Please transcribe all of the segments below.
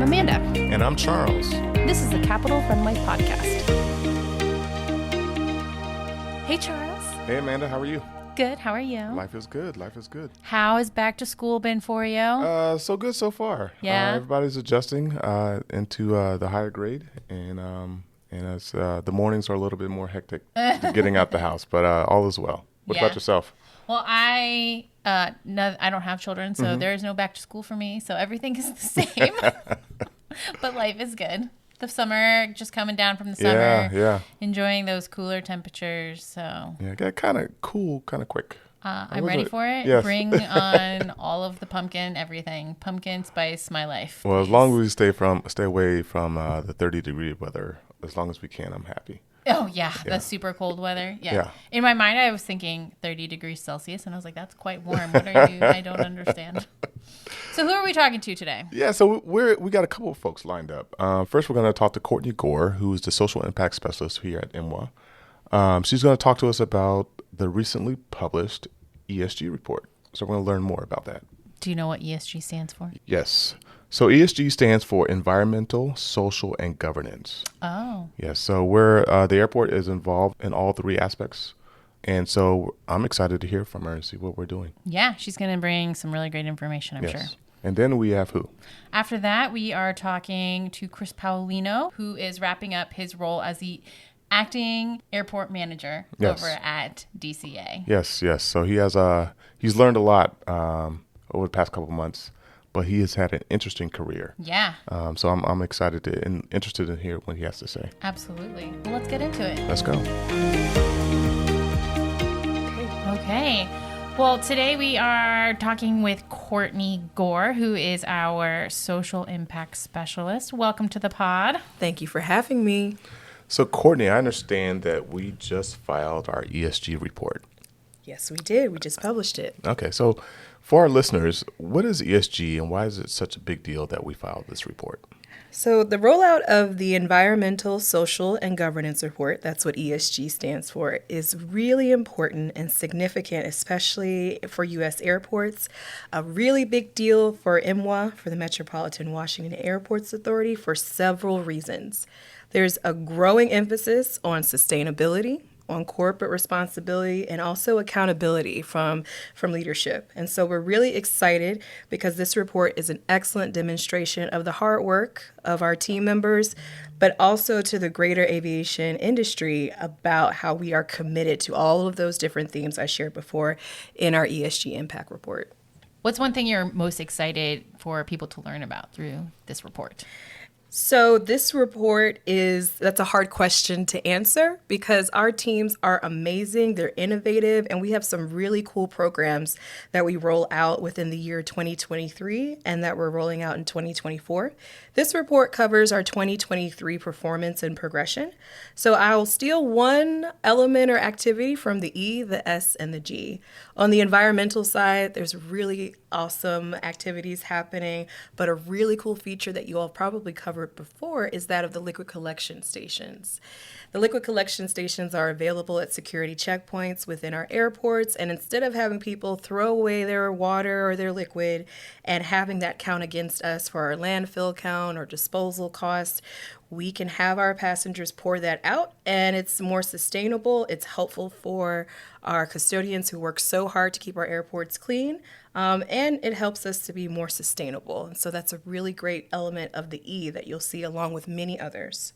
I'm Amanda. And I'm Charles. This is the Capital Fun Life Podcast. Hey, Charles. Hey, Amanda. How are you? Good. How are you? Life is good. Life is good. How has back to school been for you? So good so far. Yeah. Everybody's adjusting into the higher grade, and it's, the mornings are a little bit more hectic getting out the house, but all is well. What about yourself? Well, I don't have children, so there is no back to school for me. So everything is the same. But life is good. The summer, just coming down from the summer. Yeah. Enjoying those cooler temperatures. So Yeah, it got kind of cool, kind of quick. I'm ready for it. Yes. Bring on all of the pumpkin, everything. Pumpkin spice my life. Well, as long as we stay away from the 30-degree weather, as long as we can, I'm happy. Oh, yeah. The super cold weather. Yeah. In my mind, I was thinking 30 degrees Celsius, and I was like, that's quite warm. What are you? I don't understand. So who are we talking to today? Yeah, so we got a couple of folks lined up. First, we're going to talk to Courtney Gore, who is the Social Impact Specialist here at MWA. She's going to talk to us about the recently published ESG report. So we're going to learn more about that. Do you know what ESG stands for? Yes. So ESG stands for Environmental, Social, and Governance. Oh. Yes. So the airport is involved in all three aspects. And so I'm excited to hear from her and see what we're doing. Yeah, she's going to bring some really great information, I'm sure. And then we have who? After that, we are talking to Chris Paolino, who is wrapping up his role as the acting airport manager over at DCA. Yes. So he's learned a lot over the past couple of months, but he has had an interesting career. Yeah. So I'm excited and interested to hear what he has to say. Absolutely. Well, let's get into it. Let's go. Okay. Well, today we are talking with Courtney Gore, who is our social impact specialist. Welcome to the pod. Thank you for having me. So, Courtney, I understand that we just filed our ESG report. Yes, we did. We just published it. Okay. So, for our listeners, what is ESG and why is it such a big deal that we filed this report? So the rollout of the Environmental, Social, and Governance Report, that's what ESG stands for, is really important and significant, especially for U.S. airports. A really big deal for MWA, for the Metropolitan Washington Airports Authority, for several reasons. There's a growing emphasis on sustainability, on corporate responsibility, and also accountability from leadership. And so we're really excited because this report is an excellent demonstration of the hard work of our team members, but also to the greater aviation industry about how we are committed to all of those different themes I shared before in our ESG impact report. What's one thing you're most excited for people to learn about through this report? So this report that's a hard question to answer because our teams are amazing, they're innovative, and we have some really cool programs that we roll out within the year 2023 and that we're rolling out in 2024. This report covers our 2023 performance and progression. So I'll steal one element or activity from the E, the S, and the G. On the environmental side, there's really awesome activities happening, but a really cool feature that you all probably covered before is that of the liquid collection stations. The liquid collection stations are available at security checkpoints within our airports, and instead of having people throw away their water or their liquid and having that count against us for our landfill count or disposal costs, we can have our passengers pour that out, and it's more sustainable. It's helpful for our custodians who work so hard to keep our airports clean, and it helps us to be more sustainable. And so that's a really great element of the E that you'll see along with many others.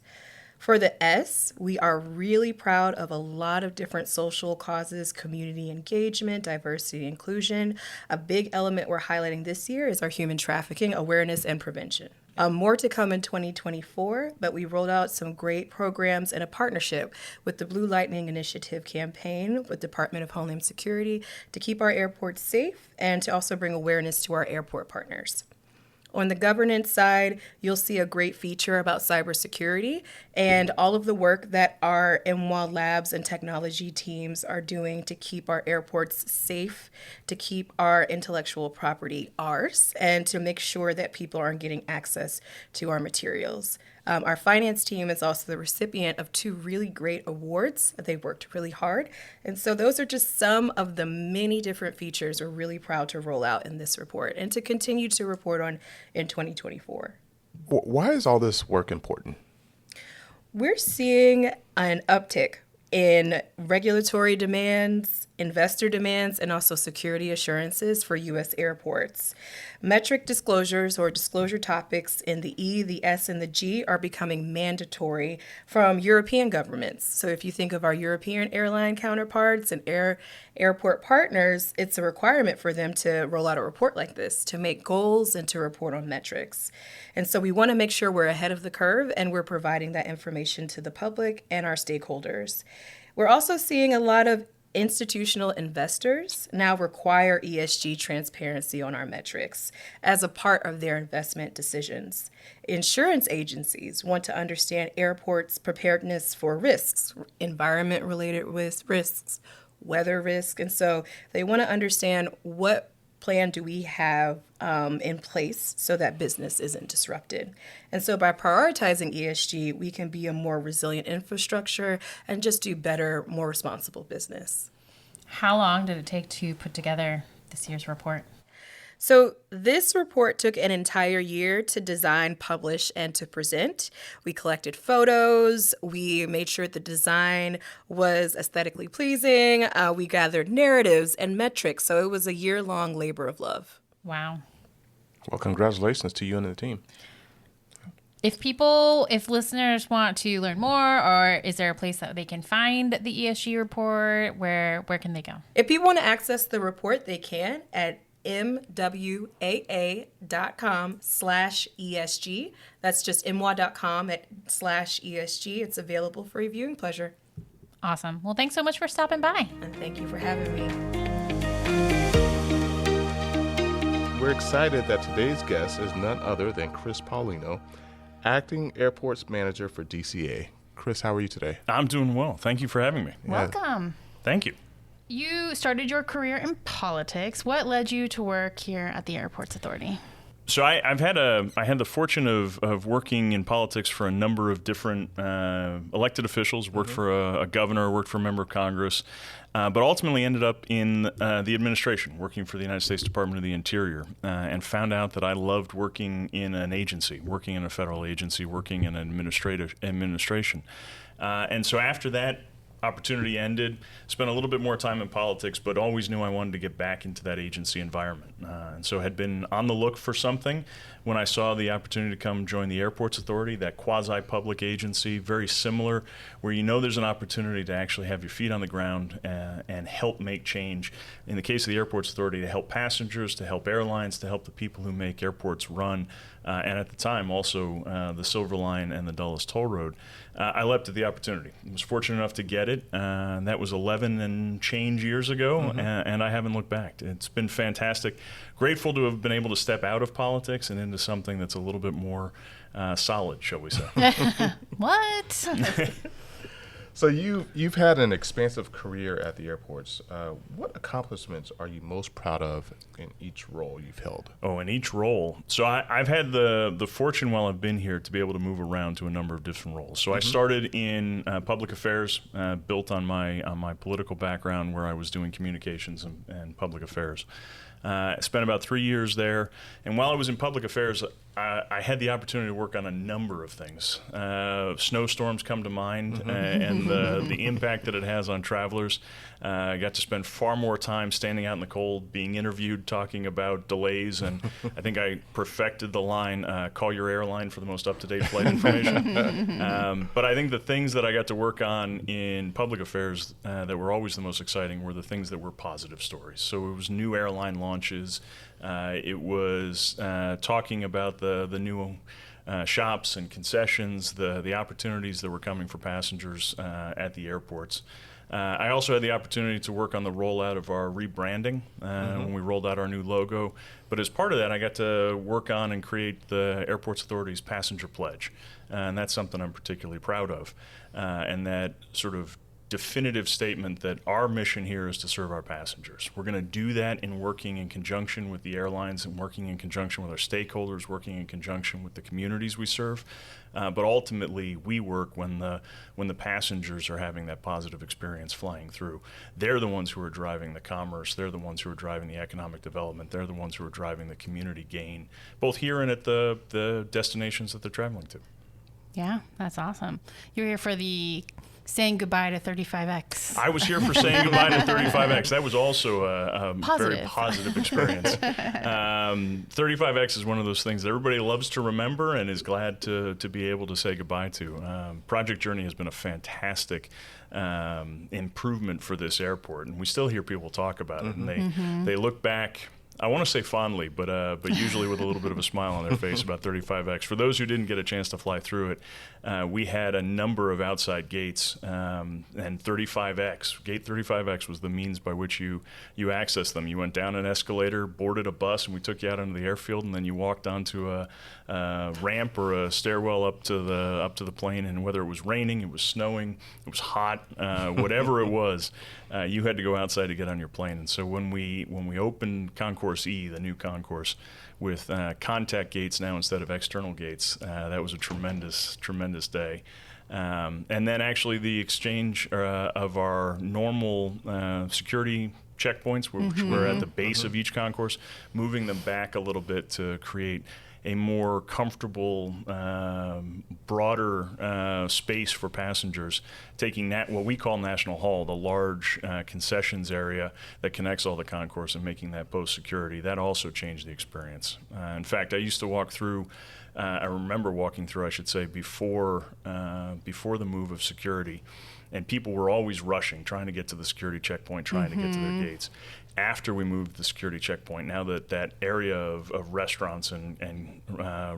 For the S, we are really proud of a lot of different social causes, community engagement, diversity, inclusion. A big element we're highlighting this year is our human trafficking awareness and prevention. More to come in 2024, but we rolled out some great programs and a partnership with the Blue Lightning Initiative campaign with Department of Homeland Security to keep our airports safe and to also bring awareness to our airport partners. On the governance side, you'll see a great feature about cybersecurity and all of the work that our MWA labs and technology teams are doing to keep our airports safe, to keep our intellectual property ours, and to make sure that people aren't getting access to our materials. Our finance team is also the recipient of 2 really great awards. They worked really hard. And so those are just some of the many different features we're really proud to roll out in this report and to continue to report on in 2024. Why is all this work important? We're seeing an uptick in regulatory demands, investor demands, and also security assurances for U.S. airports. Metric disclosures or disclosure topics in the E, the S, and the G are becoming mandatory from European governments. So if you think of our European airline counterparts and airport partners, it's a requirement for them to roll out a report like this, to make goals and to report on metrics. And so we want to make sure we're ahead of the curve and we're providing that information to the public and our stakeholders. We're also seeing a lot of institutional investors now require ESG transparency on our metrics as a part of their investment decisions. Insurance agencies want to understand airports' preparedness for risks, environment-related risks, weather risk, and so they want to understand what plan do we have in place so that business isn't disrupted. And so by prioritizing ESG, we can be a more resilient infrastructure and just do better, more responsible business. How long did it take to put together this year's report? So this report took an entire year to design, publish, and to present. We collected photos. We made sure the design was aesthetically pleasing. We gathered narratives and metrics. So it was a year-long labor of love. Wow. Well, congratulations to you and the team. If listeners want to learn more, or is there a place that they can find the ESG report? Where can they go? If people want to access the report, they can at mwaa.com/ESG. That's just mwa.com/ESG. It's available for your viewing pleasure. Awesome. Well, thanks so much for stopping by. And thank you for having me. We're excited that today's guest is none other than Chris Paolino, Acting Airports Manager for DCA. Chris, how are you today? I'm doing well. Thank you for having me. Welcome. Thank you. You started your career in politics. What led you to work here at the Airports Authority? So I had the fortune of working in politics for a number of different elected officials. Worked for a governor, worked for a member of Congress, but ultimately ended up in the administration, working for the United States Department of the Interior, and found out that I loved working in an agency, working in a federal agency, working in an administration. And so after that opportunity ended, spent a little bit more time in politics, but always knew I wanted to get back into that agency environment. And so had been on the look for something when I saw the opportunity to come join the Airports Authority, that quasi-public agency, very similar, where you know there's an opportunity to actually have your feet on the ground and help make change. In the case of the Airports Authority, to help passengers, to help airlines, to help the people who make airports run, and at the time also the Silver Line and the Dulles Toll Road. I leapt at the opportunity. I was fortunate enough to get it. That was 11 and change years ago, and I haven't looked back. It's been fantastic. Grateful to have been able to step out of politics and into something that's a little bit more solid, shall we say. What? So you've had an expansive career at the airports. What accomplishments are you most proud of in each role you've held? Oh, in each role. So I've had the fortune while I've been here to be able to move around to a number of different roles. So I started in public affairs, built on my political background where I was doing communications and public affairs. I spent about 3 years there, and while I was in public affairs, I had the opportunity to work on a number of things. Snowstorms come to mind, and the impact that it has on travelers. I got to spend far more time standing out in the cold, being interviewed, talking about delays, and I think I perfected the line, call your airline for the most up-to-date flight information. But I think the things that I got to work on in public affairs that were always the most exciting were the things that were positive stories. So it was new airline launches. It was talking about the new shops and concessions, the opportunities that were coming for passengers at the airports. I also had the opportunity to work on the rollout of our rebranding when we rolled out our new logo. But as part of that, I got to work on and create the Airports Authority's passenger pledge. And that's something I'm particularly proud of. And that sort of definitive statement that our mission here is to serve our passengers. We're going to do that in working in conjunction with the airlines and working in conjunction with our stakeholders, working in conjunction with the communities we serve. But ultimately, we work when the passengers are having that positive experience flying through. They're the ones who are driving the commerce. They're the ones who are driving the economic development. They're the ones who are driving the community gain, both here and at the destinations that they're traveling to. Yeah, that's awesome. You're here for the saying goodbye to 35X. I was here for saying goodbye to 35X. That was also a very positive experience. 35X is one of those things that everybody loves to remember and is glad to be able to say goodbye to. Project Journey has been a fantastic improvement for this airport, and we still hear people talk about it, and they look back, I want to say fondly, but usually with a little bit of a smile on their face about 35X. For those who didn't get a chance to fly through it, we had a number of outside gates, and 35X, Gate 35X was the means by which you access them. You went down an escalator, boarded a bus, and we took you out into the airfield, and then you walked onto a ramp or a stairwell up to the plane, and whether it was raining, it was snowing, it was hot, whatever it was, you had to go outside to get on your plane. And so when we opened Concourse E, the new concourse, with contact gates now instead of external gates, that was a tremendous day. And then actually the exchange of our normal security checkpoints, which were at the base of each concourse, moving them back a little bit to create a more comfortable, broader space for passengers, taking that what we call National Hall, the large concessions area that connects all the concourse, and making that post-security. That also changed the experience. In fact, I used to walk through, I remember walking through, I should say, before the move of security, and people were always rushing, trying to get to the security checkpoint, trying to get to their gates. After we moved the security checkpoint, now that area of restaurants and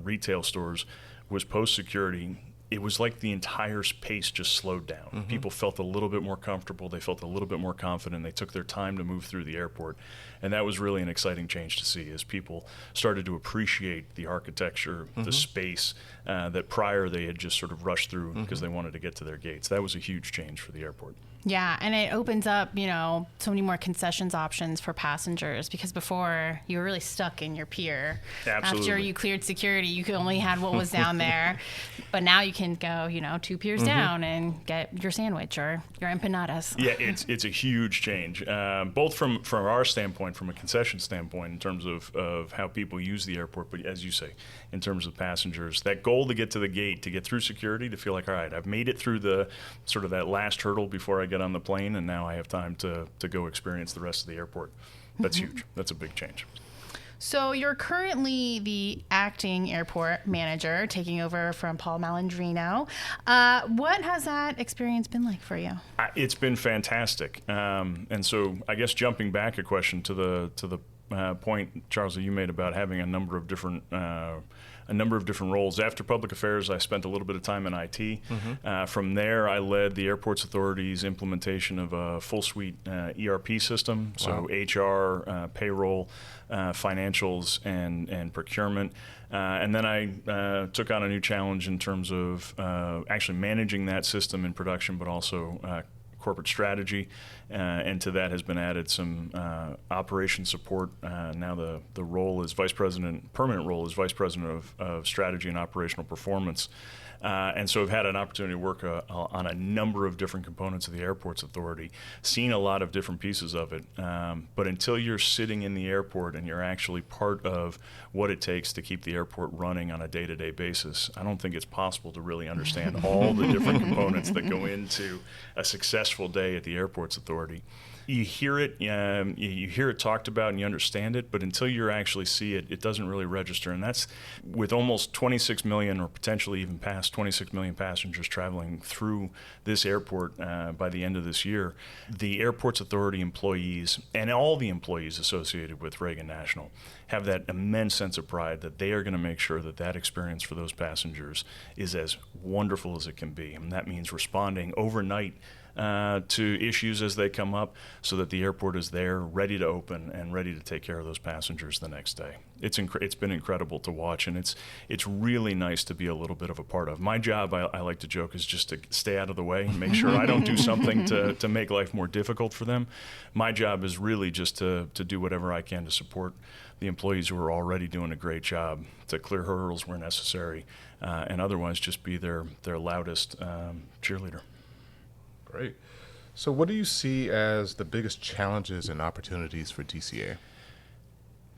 retail stores was post-security, it was like the entire pace just slowed down. People felt a little bit more comfortable. They felt a little bit more confident. They took their time to move through the airport. And that was really an exciting change to see as people started to appreciate the architecture, the space that prior they had just sort of rushed through because they wanted to get to their gates. That was a huge change for the airport. Yeah, and it opens up, so many more concessions options for passengers, because before you were really stuck in your pier. Absolutely. After you cleared security, you could only had what was down there. But now you can go, 2 piers down and get your sandwich or your empanadas. Yeah, it's a huge change, both from our standpoint, from a concession standpoint, in terms of how people use the airport, but as you say, in terms of passengers. That goal to get to the gate, to get through security, to feel like, all right, I've made it through the sort of that last hurdle before I get on the plane, and now I have time to go experience the rest of the airport. That's huge. That's a big change. So you're currently the acting airport manager, taking over from Paul Malandrino. What has that experience been like for you? It's been fantastic. And so I guess jumping back a question to the point, Charles, that you made about having a number of different roles. After public affairs, I spent a little bit of time in IT. From there, I led the Airports Authority's implementation of a full suite ERP system, so HR, payroll, financials, and procurement. And then I took on a new challenge in terms of actually managing that system in production, but also corporate strategy, and to that has been added some operation support. Now the role is permanent role is vice president of strategy and operational performance. And so I've had an opportunity to work on a number of different components of the Airports Authority, seen a lot of different pieces of it. But until you're sitting in the airport and you're actually part of what it takes to keep the airport running on a day-to-day basis, I don't think it's possible to really understand all the different components that go into a successful day at the Airports Authority. You hear it, you hear it talked about, and you understand it, but until you actually see it, it doesn't really register. And that's with almost 26 million, or potentially even past 26 million passengers traveling through this airport by the end of this year. The Airports Authority employees and all the employees associated with Reagan National have that immense sense of pride that they are going to make sure that that experience for those passengers is as wonderful as it can be. And that means responding overnight to issues as they come up, so that the airport is there, ready to open and ready to take care of those passengers the next day. It's been incredible to watch, and it's really nice to be a little bit of a part of. My job, I like to joke, is just to stay out of the way and make sure I don't do something to make life more difficult for them. My job is really just to do whatever I can to support the employees who are already doing a great job, to clear hurdles where necessary, and otherwise just be their loudest cheerleader. Great. So what do you see as the biggest challenges and opportunities for DCA?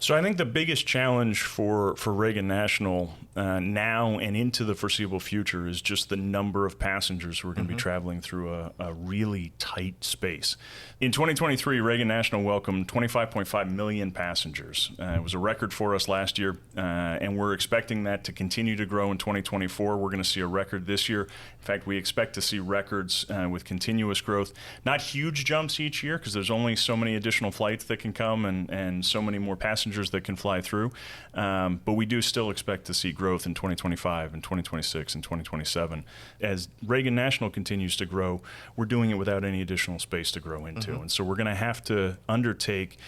So I think the biggest challenge for Reagan National now and into the foreseeable future is just the number of passengers who are going to be traveling through a really tight space. In 2023, Reagan National welcomed 25.5 million passengers. It was a record for us last year, and we're expecting that to continue to grow in 2024. We're going to see a record this year. In fact, we expect to see records with continuous growth. Not huge jumps each year, because there's only so many additional flights that can come and so many more passengers that can fly through. But we do still expect to see growth in 2025 and 2026 and 2027. As Reagan National continues to grow, we're doing it without any additional space to grow into. And so we're going to have to undertake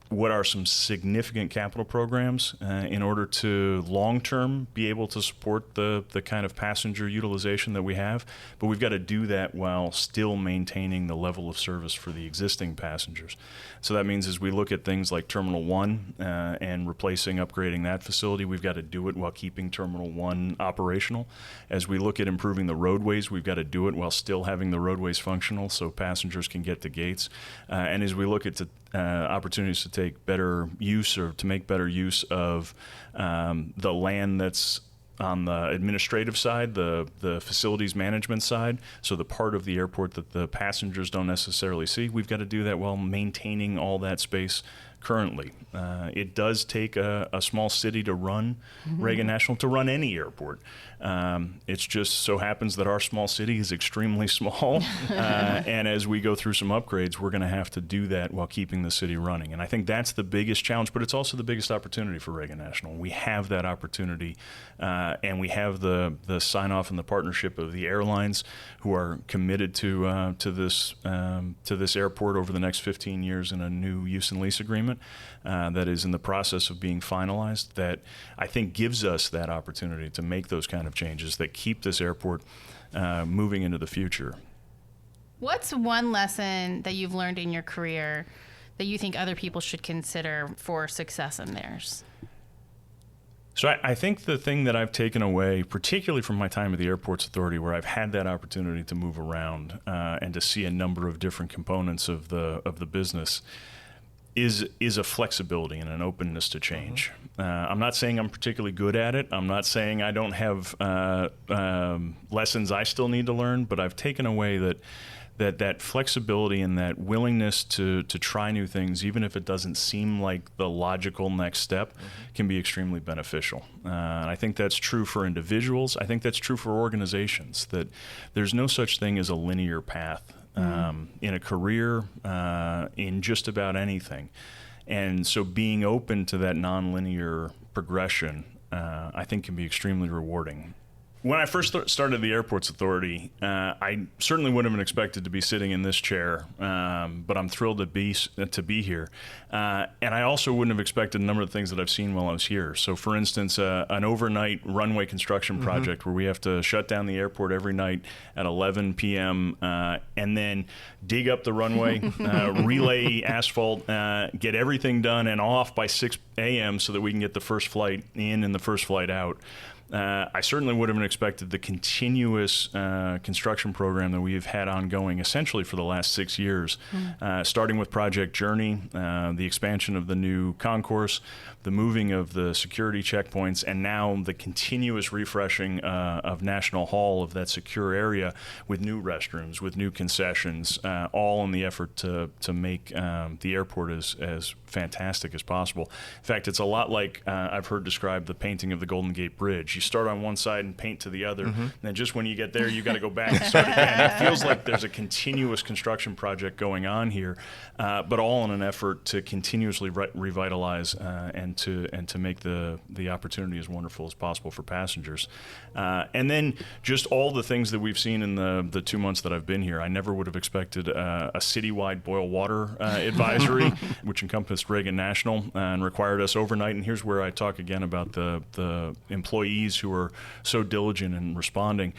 what are some significant capital programs in order to long-term be able to support the kind of passenger utilization that we have. But we've got to do that while still maintaining the level of service for the existing passengers. So that means as we look at things like Terminal 1 and replacing, upgrading that facility, we've got to do it while keeping Terminal 1 operational. As we look at improving the roadways, we've got to do it while still having the roadways functional so passengers can get to gates. And as we look at opportunities to take better use or to make better use of the land that's on the administrative side, the facilities management side, so the part of the airport that the passengers don't necessarily see, we've got to do that while maintaining all that space currently. It does take a small city to run Reagan National, to run any airport. It's just so happens that our small city is extremely small, and as we go through some upgrades, we're going to have to do that while keeping the city running. And I think that's the biggest challenge, but it's also the biggest opportunity for Reagan National. We have that opportunity, and we have the sign-off and the partnership of the airlines who are committed to this airport over the next 15 years in a new use and lease agreement that is in the process of being finalized, that I think gives us that opportunity to make those kind of changes that keep this airport moving into the future. What's one lesson that you've learned in your career that you think other people should consider for success in theirs? So I think the thing that I've taken away, particularly from my time at the Airports Authority, where I've had that opportunity to move around and to see a number of different components of the business, is a flexibility and an openness to change. I'm not saying I'm particularly good at it. I'm not saying I don't have lessons I still need to learn, but I've taken away that flexibility and that willingness to try new things, even if it doesn't seem like the logical next step, can be extremely beneficial. And I think that's true for individuals. I think that's true for organizations, that there's no such thing as a linear path in a career, in just about anything. And so being open to that nonlinear progression, I think can be extremely rewarding. When I first started the Airports Authority, I certainly wouldn't have expected to be sitting in this chair, but I'm thrilled to be here. And I also wouldn't have expected a number of things that I've seen while I was here. So, for instance, an overnight runway construction project where we have to shut down the airport every night at 11 p.m. And then dig up the runway, relay asphalt, get everything done and off by 6 a.m. so that we can get the first flight in and the first flight out. I certainly would have expected the continuous construction program that we have had ongoing essentially for the last 6 years, starting with Project Journey, the expansion of the new concourse, the moving of the security checkpoints, and now the continuous refreshing of National Hall, of that secure area, with new restrooms, with new concessions, all in the effort to make the airport as fantastic as possible. In fact, it's a lot like I've heard described the painting of the Golden Gate Bridge. You start on one side and paint to the other. And then just when you get there, you got to go back and start again. It feels like there's a continuous construction project going on here, but all in an effort to continuously revitalize and to make the opportunity as wonderful as possible for passengers. And then just all the things that we've seen in the 2 months that I've been here. I never would have expected a citywide boil water advisory, which encompassed Reagan National and required us overnight. And here's where I talk again about the employees who are so diligent in responding.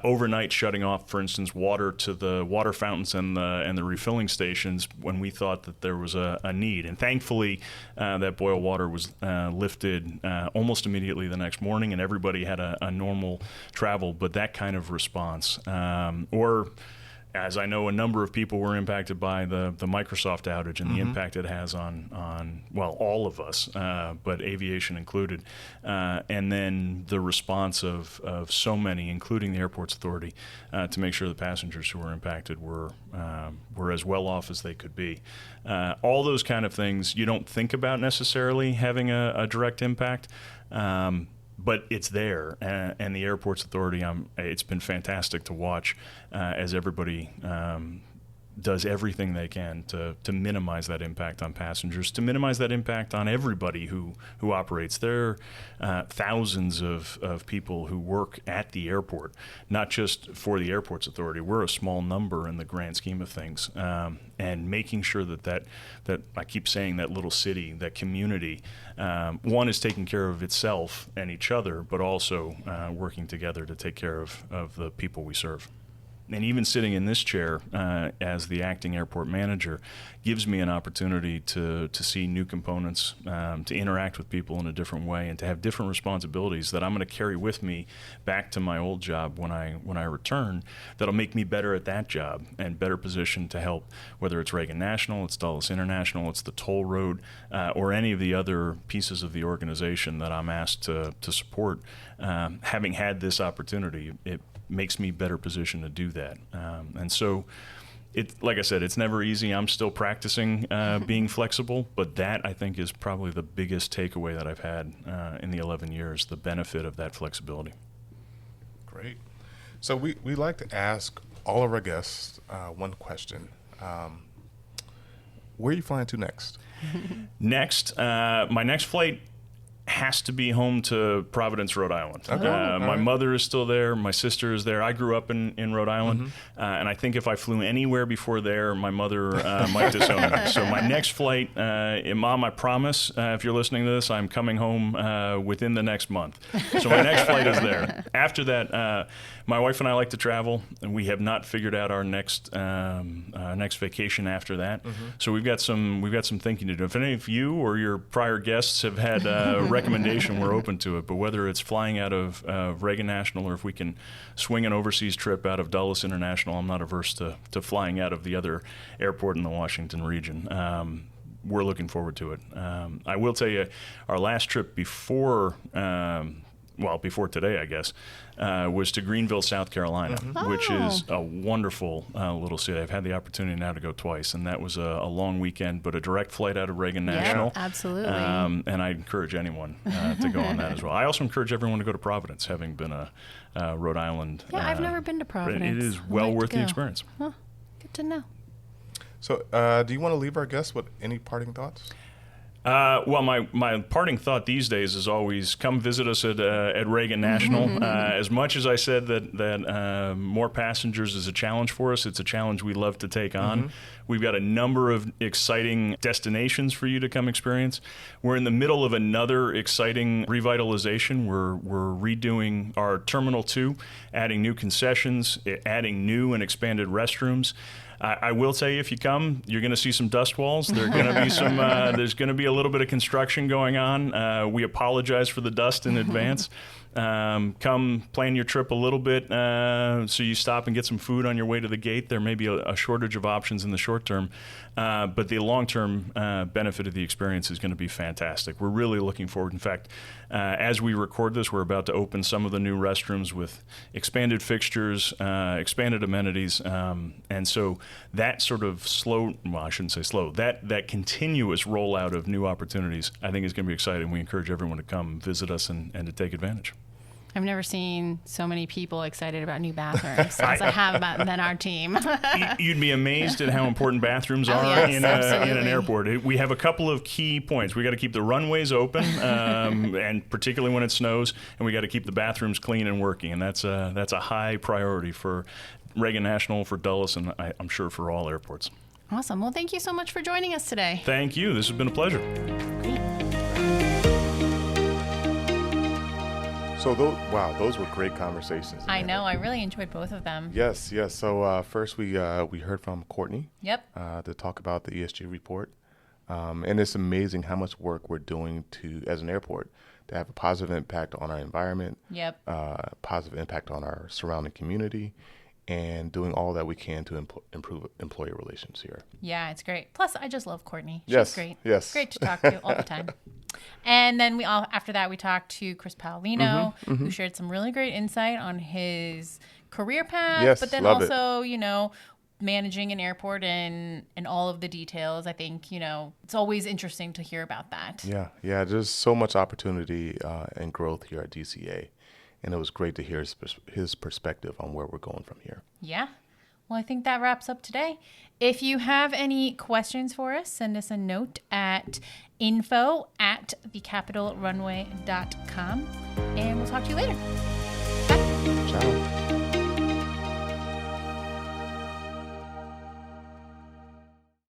Overnight shutting off, for instance, water to the water fountains and the refilling stations when we thought that there was a need. And thankfully, that boil water was lifted almost immediately the next morning, and everybody had a normal travel. But that kind of response, or as I know, a number of people were impacted by the Microsoft outage and the impact it has on well, all of us, but aviation included. And then the response of so many, including the Airports Authority, to make sure the passengers who were impacted were as well off as they could be. All those kind of things you don't think about necessarily having a direct impact. But it's there, and the Airports Authority, it's been fantastic to watch as everybody does everything they can to minimize that impact on passengers, to minimize that impact on everybody who operates. There are thousands of people who work at the airport, not just for the Airports Authority. We're a small number in the grand scheme of things, and making sure that I keep saying that little city, that community, one is taking care of itself and each other, but also working together to take care of the people we serve. And even sitting in this chair as the acting airport manager gives me an opportunity to see new components, to interact with people in a different way, and to have different responsibilities that I'm going to carry with me back to my old job when I return, that'll make me better at that job and better positioned to help, whether it's Reagan National, it's Dulles International, it's the toll road, or any of the other pieces of the organization that I'm asked to support. Having had this opportunity, it makes me better positioned to do that. And so, like I said, it's never easy. I'm still practicing being flexible, but that, I think, is probably the biggest takeaway that I've had in the 11 years, the benefit of that flexibility. Great. So we like to ask all of our guests one question. Where are you flying to next? My next flight has to be home to Providence, Rhode Island. Okay. My mother is still there. My sister is there. I grew up in Rhode Island, and I think if I flew anywhere before there, my mother might disown me. So my next flight, Mom, I promise, if you're listening to this, I'm coming home within the next month. So my next flight is there. After that, my wife and I like to travel, and we have not figured out our next vacation after that. So we've got some thinking to do. If any of you or your prior guests have had recommendation, we're open to it. But whether it's flying out of Reagan National, or if we can swing an overseas trip out of Dulles International, I'm not averse to flying out of the other airport in the Washington region. We're looking forward to it. I will tell you, our last trip before today, I guess, was to Greenville, South Carolina, which is a wonderful little city. I've had the opportunity now to go twice, and that was a long weekend, but a direct flight out of Reagan National. Absolutely. And I encourage anyone to go on that as well. I also encourage everyone to go to Providence, having been a Rhode Island. Yeah, I've never been to Providence. It is well worth the experience. Huh. Good to know. So do you want to leave our guests with any parting thoughts? Well, my parting thought these days is always come visit us at Reagan National. As much as I said that more passengers is a challenge for us, it's a challenge we love to take on. We've got a number of exciting destinations for you to come experience. We're in the middle of another exciting revitalization. We're redoing our Terminal 2, adding new concessions, adding new and expanded restrooms. I will tell you, if you come, you're going to see some dust walls. There's going to be there's going to be a little bit of construction going on. We apologize for the dust in advance. Come plan your trip a little bit so you stop and get some food on your way to the gate. There may be a shortage of options in the short term, but the long-term benefit of the experience is going to be fantastic. We're really looking forward. In fact, as we record this, we're about to open some of the new restrooms with expanded fixtures, expanded amenities, and so that sort of that continuous rollout of new opportunities, I think is going to be exciting. We encourage everyone to come visit us and to take advantage. I've never seen so many people excited about new bathrooms as I have than our team. You'd be amazed at how important bathrooms are yes, in an airport. We have a couple of key points. We got to keep the runways open, and particularly when it snows, and we got to keep the bathrooms clean and working. And that's a high priority for Reagan National, for Dulles, and I'm sure for all airports. Awesome. Well, thank you so much for joining us today. Thank you. This has been a pleasure. Great. So those were great conversations. I know. I really enjoyed both of them. Yes. So first we heard from Courtney. Yep. To talk about the ESG report, and it's amazing how much work we're doing as an airport to have a positive impact on our environment. Yep. Positive impact on our surrounding community, and doing all that we can to improve employee relations here. Yeah, it's great. Plus, I just love Courtney. She's Yes. great. Yes. Great to talk to all the time. And then after that, we talked to Chris Paolino, who shared some really great insight on his career path, Yes, but then love it. also, managing an airport and all of the details. I think, it's always interesting to hear about that. Yeah. There's so much opportunity and growth here at DCA, and it was great to hear his perspective on where we're going from here. Yeah. Well, I think that wraps up today. If you have any questions for us, send us a note at info@thecapitalrunway.com, and we'll talk to you later. Bye. Ciao.